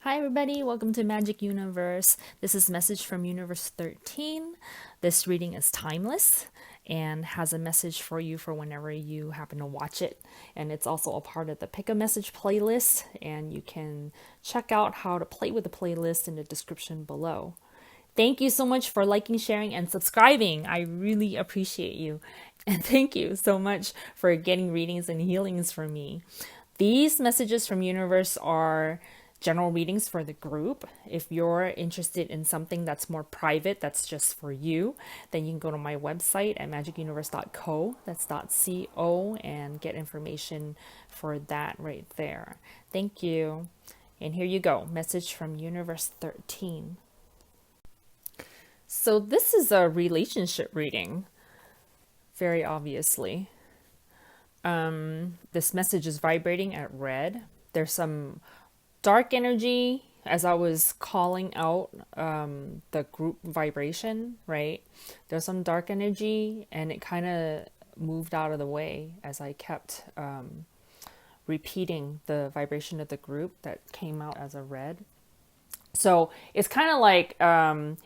Hi, everybody. Welcome to Magic Universe. This is Message from Universe 13. This reading is timeless and has a message for you for whenever you happen to watch it. And it's also a part of the Pick a Message playlist. And you can check out how to play with the playlist in the description below. Thank you so much for liking, sharing, and subscribing. I really appreciate you. And thank you so much for getting readings and healings from me. These messages from Universe are general readings for the group. If you're interested in something that's more private, that's just for you, then you can go to my website at magicuniverse.co, that's .co, and get information for that right there. Thank you. And here you go, message from Universe 13. So this is a relationship reading, very obviously. This message is vibrating at red. There's some dark energy as I was calling out the group vibration, right? There's some dark energy and it kind of moved out of the way as I kept repeating the vibration of the group that came out as a red. So it's kind of like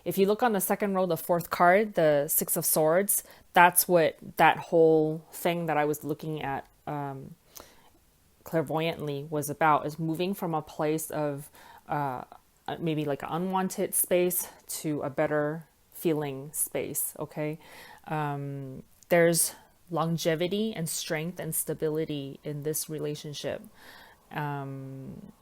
if you look on the second row, the fourth card, the Six of Swords, that's what that whole thing that I was looking at clairvoyantly was about, is moving from a place of maybe like an unwanted space to a better feeling space. Okay. There's longevity and strength and stability in this relationship. And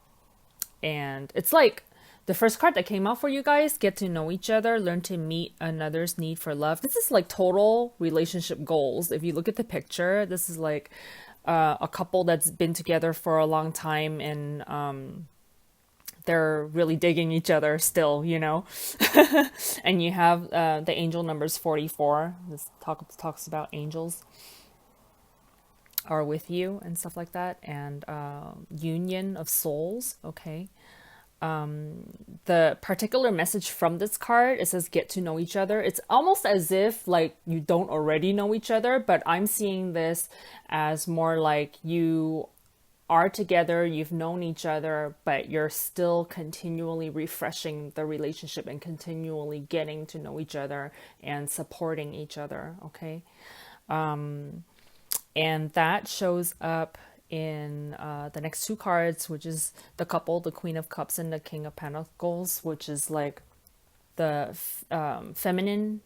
it's like the first card that came out for you guys, get to know each other, learn to meet another's need for love. This is like total relationship goals. If you look at the picture, this is like a couple that's been together for a long time and they're really digging each other still, you know? And you have the angel numbers 44. This talks about angels are with you and stuff like that. And union of souls, okay? The particular message from this card, it says get to know each other. It's almost as if like you don't already know each other, but I'm seeing this as more like you are together, you've known each other, but you're still continually refreshing the relationship and continually getting to know each other and supporting each other, okay? And that shows up in the next two cards, which is the couple, the Queen of Cups and the King of Pentacles, which is like the feminine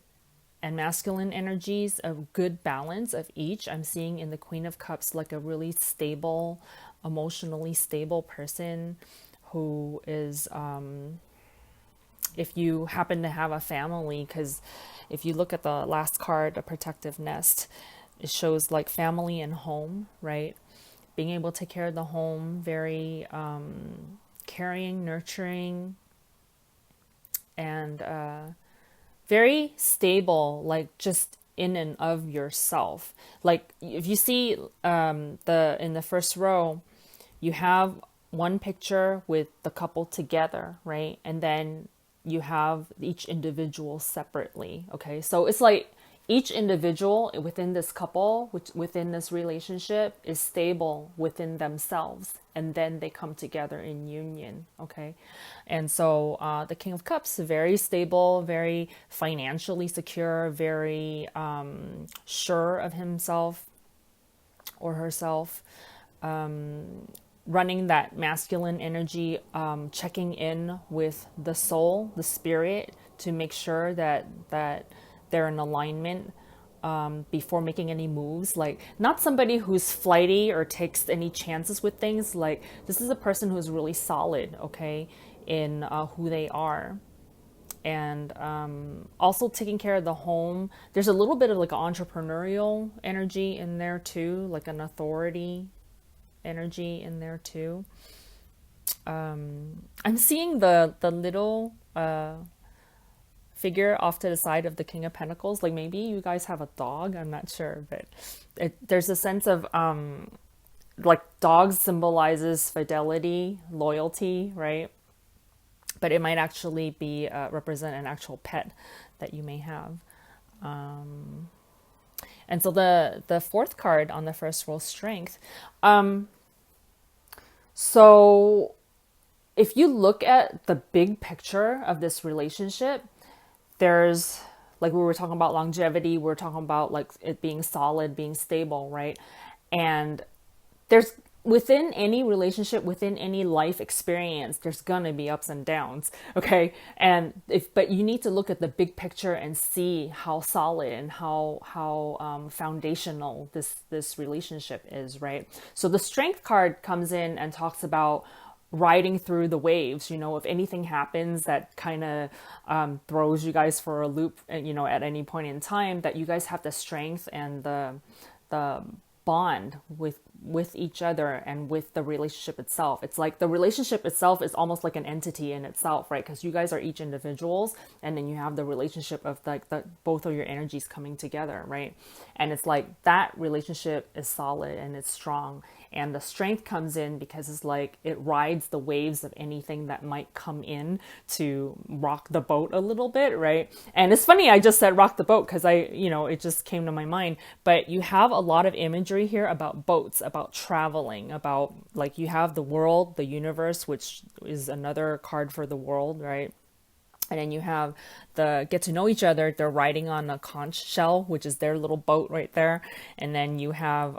and masculine energies, a good balance of each. I'm seeing in the Queen of Cups like a really stable, emotionally stable person who is, if you happen to have a family, because if you look at the last card, a protective nest, it shows like family and home, right? Being able to take care of the home, very caring, nurturing, and very stable, like just in and of yourself. Like if you see the in the first row, you have one picture with the couple together, right? And then you have each individual separately. Okay, so it's like each individual within this couple, which within this relationship, is stable within themselves, and then they come together in union. Okay, and so the King of Cups, very stable, very financially secure, very sure of himself or herself, running that masculine energy, checking in with the soul, the spirit, to make sure that they're in alignment before making any moves. Like, not somebody who's flighty or takes any chances with things. Like, this is a person who's really solid, okay, in who they are. And also taking care of the home. There's a little bit of like an entrepreneurial energy in there too, like an authority energy in there too. I'm seeing the little figure off to the side of the King of Pentacles. Like maybe you guys have a dog. I'm not sure, but there's a sense of like dogs symbolizes fidelity, loyalty, right? But it might actually be represent an actual pet that you may have. And so the fourth card on the first row, strength. So if you look at the big picture of this relationship, there's, like we were talking about longevity, we're talking about like it being solid, being stable, right? And there's, within any relationship, within any life experience, there's gonna be ups and downs, okay? And if, but you need to look at the big picture and see how solid and how foundational this relationship is, right? So the strength card comes in and talks about riding through the waves. You know, if anything happens that kind of throws you guys for a loop, you know, at any point in time, that you guys have the strength and the bond with each other and with the relationship itself. It's like the relationship itself is almost like an entity in itself, right? Because you guys are each individuals, and then you have the relationship of like the both of your energies coming together, right? And it's like that relationship is solid and it's strong. And the strength comes in because it's like it rides the waves of anything that might come in to rock the boat a little bit, right? And it's funny, I just said rock the boat because it just came to my mind. But you have a lot of imagery here about boats, about traveling, about like you have the world, the universe, which is another card for the world, right? And then you have the get to know each other. They're riding on a conch shell, which is their little boat right there. And then you have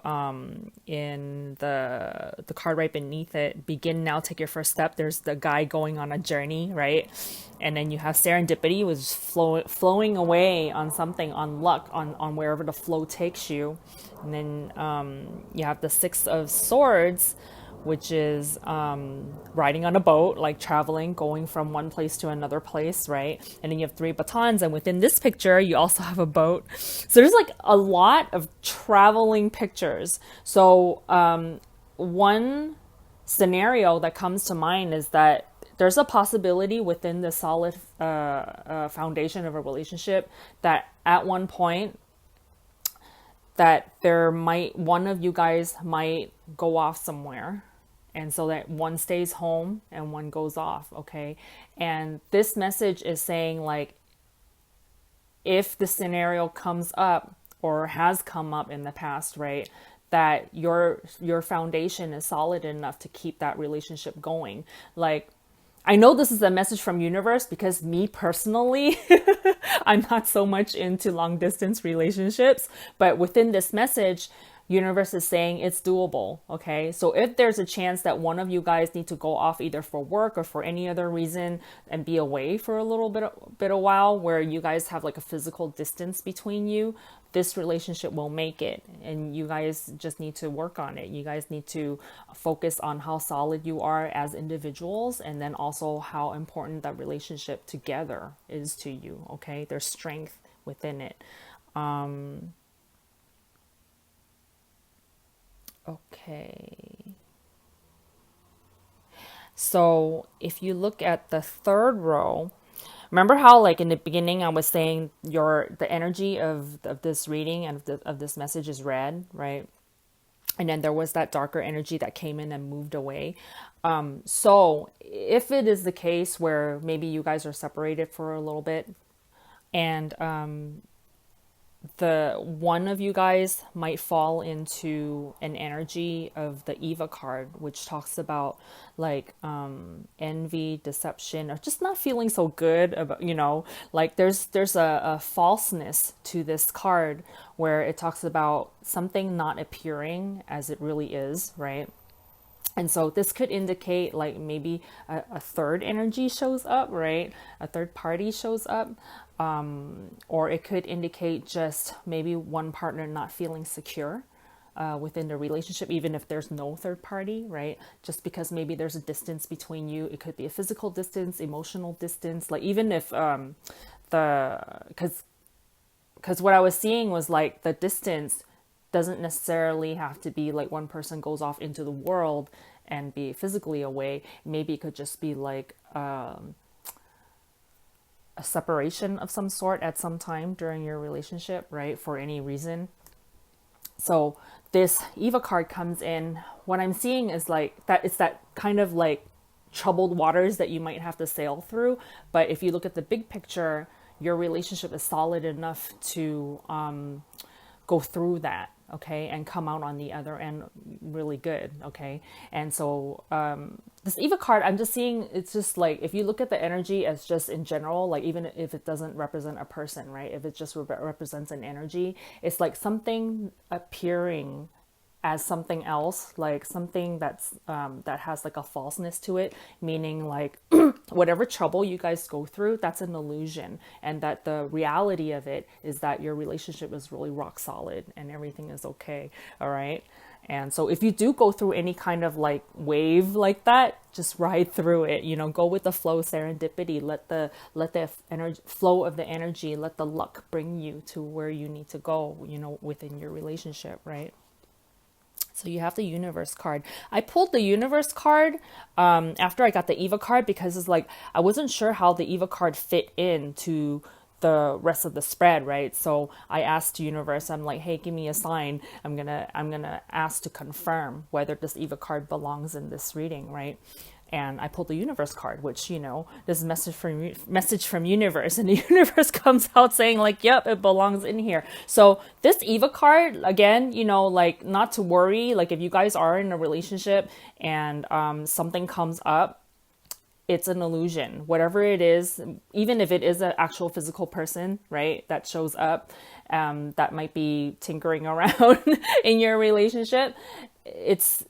in the card right beneath it, begin now, take your first step. There's the guy going on a journey, right? And then you have serendipity, which is flowing away on something, on luck, on wherever the flow takes you. And then you have the Six of Swords, which is riding on a boat, like traveling, going from one place to another place, right? And then you have three batons, and within this picture, you also have a boat. So there's like a lot of traveling pictures. So one scenario that comes to mind is that there's a possibility within the solid foundation of a relationship that at one point that one of you guys might go off somewhere, and so that one stays home and one goes off, okay? And this message is saying like, if the scenario comes up or has come up in the past, right, that your foundation is solid enough to keep that relationship going. Like, I know this is a message from universe because me personally, I'm not so much into long distance relationships, but within this message, universe is saying it's doable. Okay. So if there's a chance that one of you guys need to go off either for work or for any other reason and be away for a little bit a while, where you guys have like a physical distance between you, this relationship will make it. And you guys just need to work on it. You guys need to focus on how solid you are as individuals, and then also how important that relationship together is to you. Okay. There's strength within it. Okay. So if you look at the third row, remember how like in the beginning I was saying the energy of this reading and of this message is red, right? And then there was that darker energy that came in and moved away. So if it is the case where maybe you guys are separated for a little bit, and the one of you guys might fall into an energy of the Eva card, which talks about like envy, deception, or just not feeling so good about, like there's a falseness to this card where it talks about something not appearing as it really is, right? And so this could indicate like maybe a third energy shows up, right? A third party shows up. Or it could indicate just maybe one partner not feeling secure within the relationship, even if there's no third party, right? Just because maybe there's a distance between you. It could be a physical distance, emotional distance. Like even if because what I was seeing was like the distance doesn't necessarily have to be like one person goes off into the world and be physically away. Maybe it could just be like a separation of some sort at some time during your relationship, right? For any reason. So this Eva card comes in. What I'm seeing is like that it's that kind of like troubled waters that you might have to sail through. But if you look at the big picture, your relationship is solid enough to go through that. okay, and come out on the other end really good, okay. And so this Eva card, I'm just seeing, it's just like, if you look at the energy as just in general, like even if it doesn't represent a person, right, if it just represents an energy, it's like something appearing as something else, like something that's that has like a falseness to it, meaning like whatever trouble you guys go through, that's an illusion, and that the reality of it is that your relationship is really rock solid and everything is okay. All right. And so if you do go through any kind of like wave like that, just ride through it, you know, go with the flow, serendipity, let the energy flow of the energy, let the luck bring you to where you need to go, you know, within your relationship, right? So you have the universe card. I pulled the universe card after I got the Eva card, because it's like I wasn't sure how the Eva card fit into the rest of the spread, right? So I asked the universe, I'm like, hey, give me a sign. I'm gonna ask to confirm whether this Eva card belongs in this reading, right? And I pulled the universe card, which, you know, this message from universe, and the universe comes out saying like, yep, it belongs in here. So this Eva card, again, you know, like, not to worry, like if you guys are in a relationship and something comes up, it's an illusion, whatever it is. Even if it is an actual physical person, right, that shows up, that might be tinkering around in your relationship, it's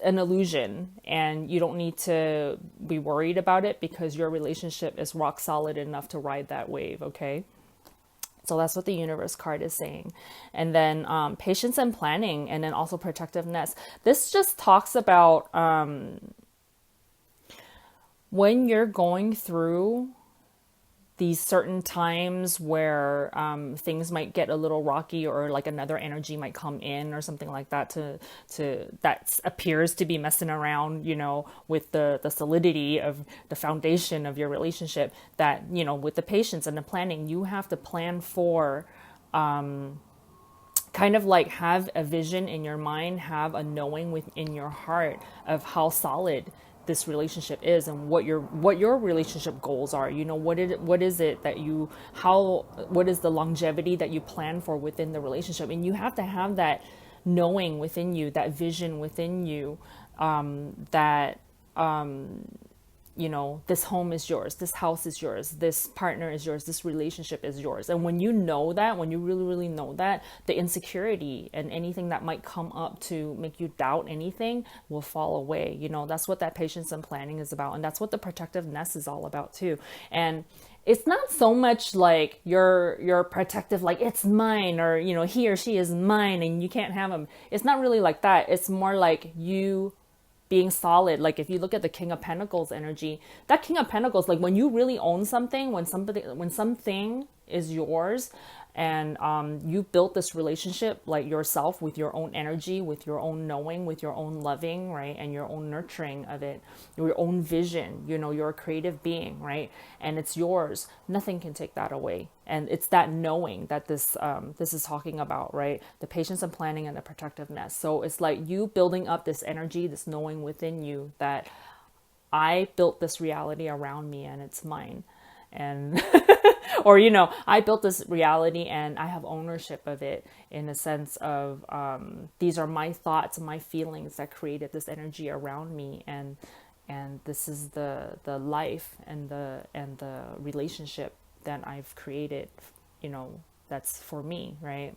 an illusion, and you don't need to be worried about it, because your relationship is rock solid enough to ride that wave, okay? So that's what the universe card is saying. And then patience and planning, and then also protectiveness. This just talks about when you're going through these certain times where things might get a little rocky, or like another energy might come in or something like that, to that appears to be messing around, you know, with the solidity of the foundation of your relationship, that, you know, with the patience and the planning, you have to plan for, kind of like have a vision in your mind, have a knowing within your heart of how solid this relationship is, and what your relationship goals are. You know, what is it that you, how, what is the longevity that you plan for within the relationship, and you have to have that knowing within you, that vision within you, that you know, this home is yours, this house is yours, this partner is yours, this relationship is yours. And when you know that, when you really, really know that, the insecurity and anything that might come up to make you doubt anything will fall away. You know, that's what that patience and planning is about. And that's what the protectiveness is all about too. And it's not so much like you're protective, like it's mine, or, you know, he or she is mine and you can't have him. It's not really like that. It's more like you being solid. Like if you look at the King of Pentacles energy, that King of Pentacles, like when you really own something, when something is yours, and you built this relationship like yourself, with your own energy, with your own knowing, with your own loving, right, and your own nurturing of it, your own vision, you know, you're a creative being, right, and it's yours. Nothing can take that away. And it's that knowing that this is talking about, right, the patience and planning and the protectiveness. So it's like you building up this energy, this knowing within you that I built this reality around me and it's mine. And or, you know, I built this reality and I have ownership of it, in a sense of these are my thoughts and my feelings that created this energy around me, and this is the life and the relationship that I've created, you know, that's for me, right?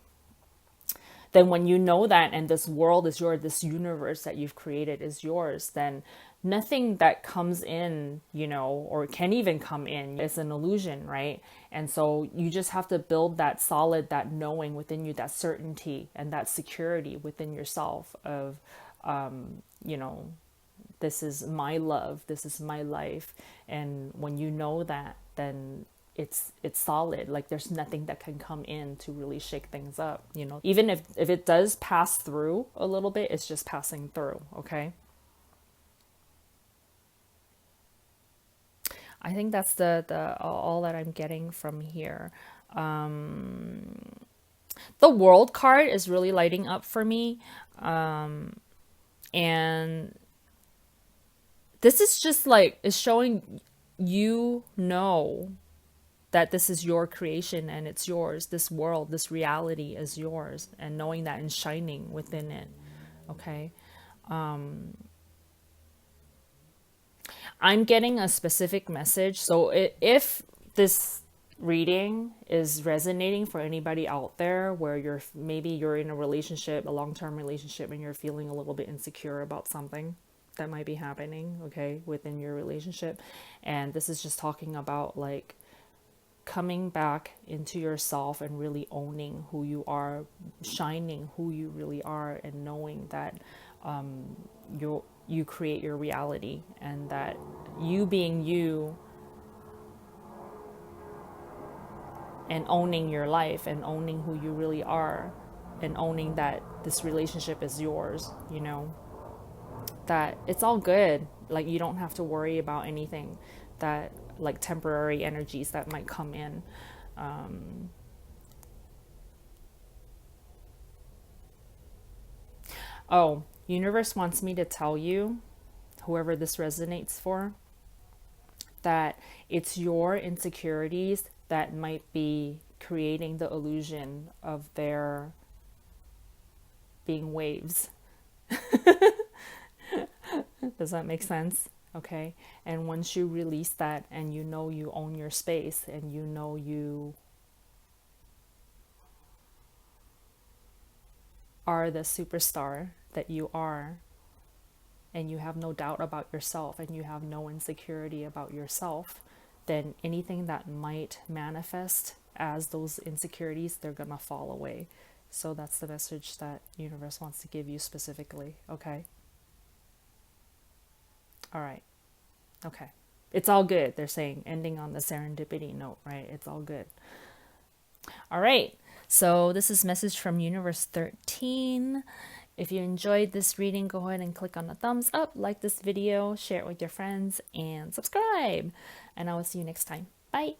Then when you know that, and this world is yours, this universe that you've created is yours, then nothing that comes in, you know, or can even come in, is an illusion, right? And so you just have to build that solid, that knowing within you, that certainty and that security within yourself of, you know, this is my love, this is my life. And when you know that, then it's solid. Like there's nothing that can come in to really shake things up, you know. Even if it does pass through a little bit, it's just passing through, okay? I think that's the all that I'm getting from here. The world card is really lighting up for me. And this is just like, it's showing, you know, that this is your creation and it's yours. This world, this reality is yours, and knowing that and shining within it. Okay. I'm getting a specific message. So if this reading is resonating for anybody out there where maybe you're in a relationship, a long-term relationship, and you're feeling a little bit insecure about something that might be happening, okay, within your relationship. And this is just talking about like coming back into yourself and really owning who you are, shining who you really are, and knowing that you create your reality, and that you being you and owning your life and owning who you really are and owning that this relationship is yours, you know, that it's all good. Like you don't have to worry about anything that like temporary energies that might come in. Oh, universe wants me to tell you, whoever this resonates for, that it's your insecurities that might be creating the illusion of there being waves. Does that make sense? Okay. And once you release that and you know you own your space and you know you are the superstar that you are, and you have no doubt about yourself and you have no insecurity about yourself, then anything that might manifest as those insecurities, they're gonna fall away. So that's the message that universe wants to give you specifically. Okay. All right. Okay. It's all good. They're saying, ending on the serendipity note, right? It's all good. All right. So this is message from Universe 13. If you enjoyed this reading, go ahead and click on the thumbs up, like this video, share it with your friends, and subscribe. And I will see you next time. Bye.